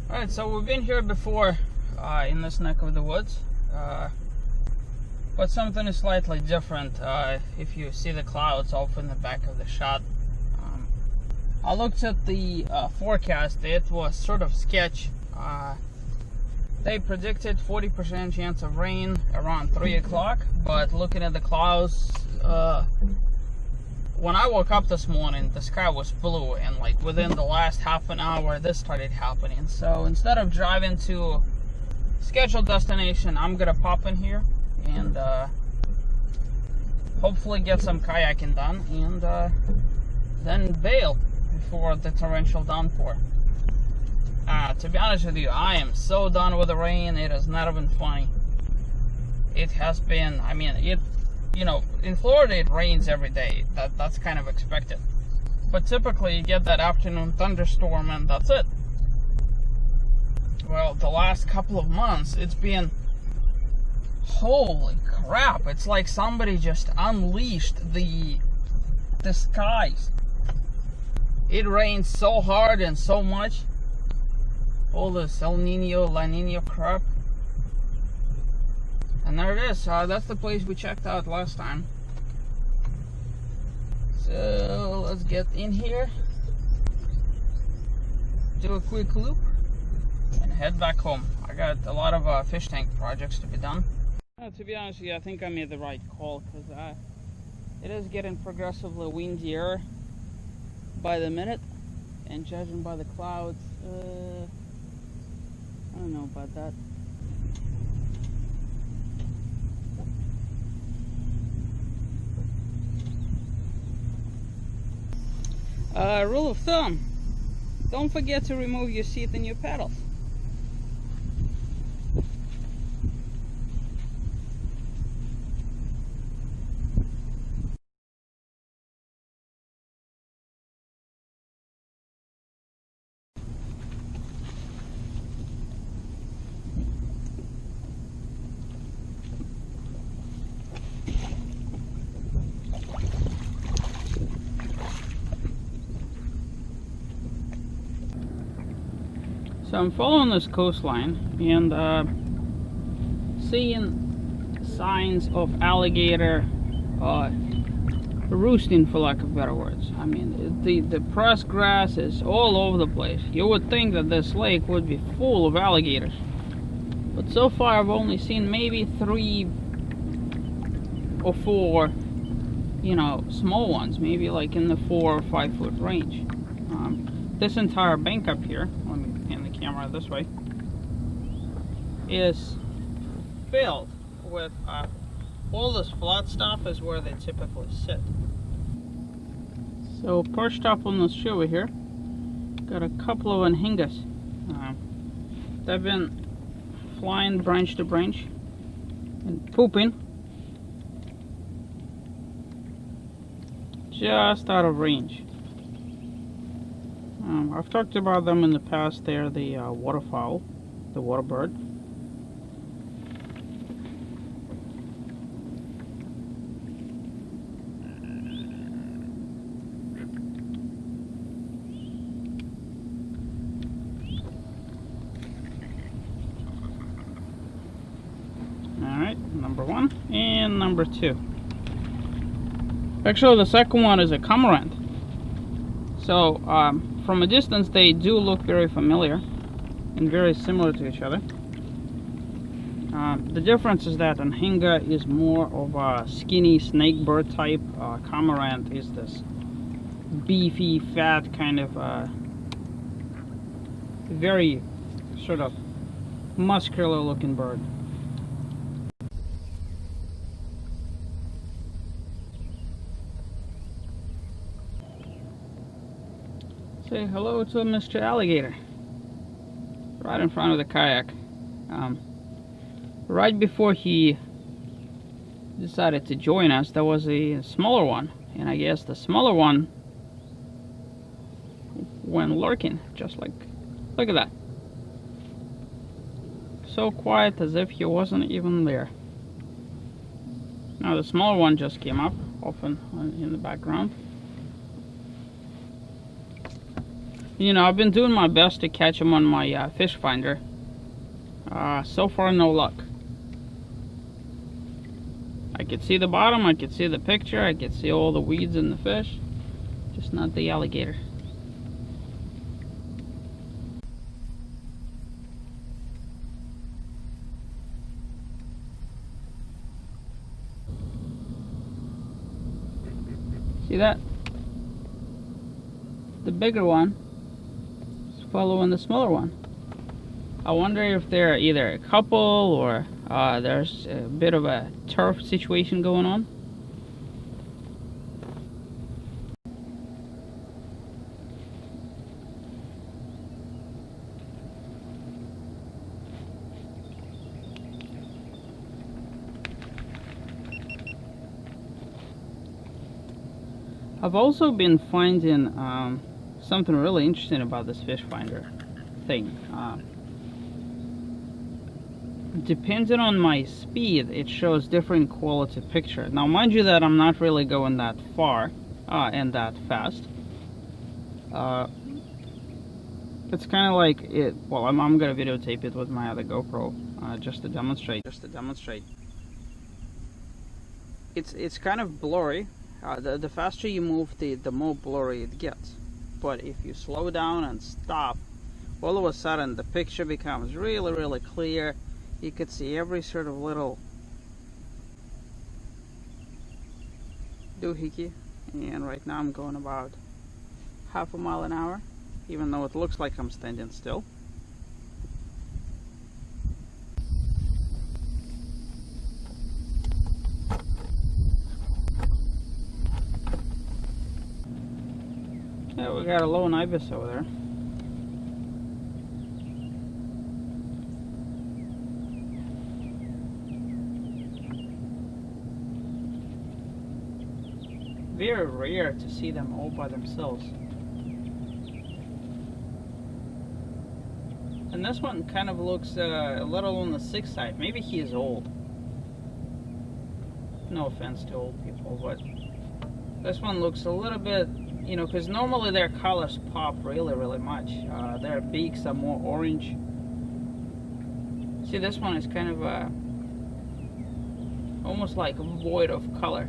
Alright, so we've been here before in this neck of the woods, but something is slightly different. If you see the clouds off in the back of the shot, I looked at the forecast. It was sort of sketch. They predicted 40% chance of rain around 3 o'clock, but looking at the clouds, when I woke up this morning, the sky was blue, and like within the last half an hour, this started happening. So instead of driving to scheduled destination, I'm gonna pop in here and hopefully get some kayaking done, and then bail before the torrential downpour. To be honest with you, I am so done with the rain. It has not been funny. It has been, I mean, you know, in Florida it rains every day. That's kind of expected. But typically you get that afternoon thunderstorm and that's it. Well, the last couple of months it's been, holy crap, it's like somebody just unleashed the skies. It rains so hard and so much. All this El Nino, La Nina crap. And there it is. That's the place we checked out last time. So let's get in here, do a quick loop, and head back home. I got a lot of fish tank projects to be done. To be honest with you, I think I made the right call, because it is getting progressively windier by the minute, and judging by the clouds, I don't know about that. Rule of thumb, don't forget to remove your seat and your pedals. So I'm following this coastline and seeing signs of alligator roosting, for lack of better words. I mean, the pressed grass is all over the place. You would think that this lake would be full of alligators, but so far I've only seen maybe 3 or 4, you know, small ones, maybe like in the 4 or 5 foot range. This entire bank up here, let me pan the camera this way, is filled with all this flat stuff is where they typically sit. So perched up on this tree over here, got a couple of anhingas. They've been flying branch to branch and pooping just out of range. I've talked about them in the past. They're the waterfowl, the water bird. Alright, number 1 and number 2. Actually, the second one is a cormorant. So, from a distance, they do look very familiar and very similar to each other. The difference is that anhinga is more of a skinny snake bird type. Cormorant is this beefy, fat kind of very sort of muscular looking bird. Say hello to Mr. Alligator right in front of the kayak. Right before he decided to join us, there was a smaller one, and I guess the smaller one went lurking, just like, look at that, so quiet as if he wasn't even there. Now the smaller one just came up, often in the background. You know, I've been doing my best to catch them on my fish finder. So far, no luck. I could see the bottom, I could see the picture, I could see all the weeds in the fish, just not the alligator. See that? The bigger one is following the smaller one. I wonder if they're either a couple or there's a bit of a turf situation going on. I've also been finding something really interesting about this fish finder thing. Depending on my speed, it shows different quality picture. Now, mind you that I'm not really going that far and that fast. It's kind of like it. Well, I'm gonna videotape it with my other GoPro just to demonstrate. It's kind of blurry. The faster you move, the more blurry it gets. But if you slow down and stop, all of a sudden the picture becomes really, really clear. You could see every sort of little doohickey. And right now I'm going about half a mile an hour, even though it looks like I'm standing still. Yeah, we got a lone ibis over there. Very rare to see them all by themselves. And this one kind of looks a little on the sick side. Maybe he is old. No offense to old people, but this one looks a little bit, you know, because normally their colors pop really, really much. Their beaks are more orange. See, this one is kind of almost like void of color.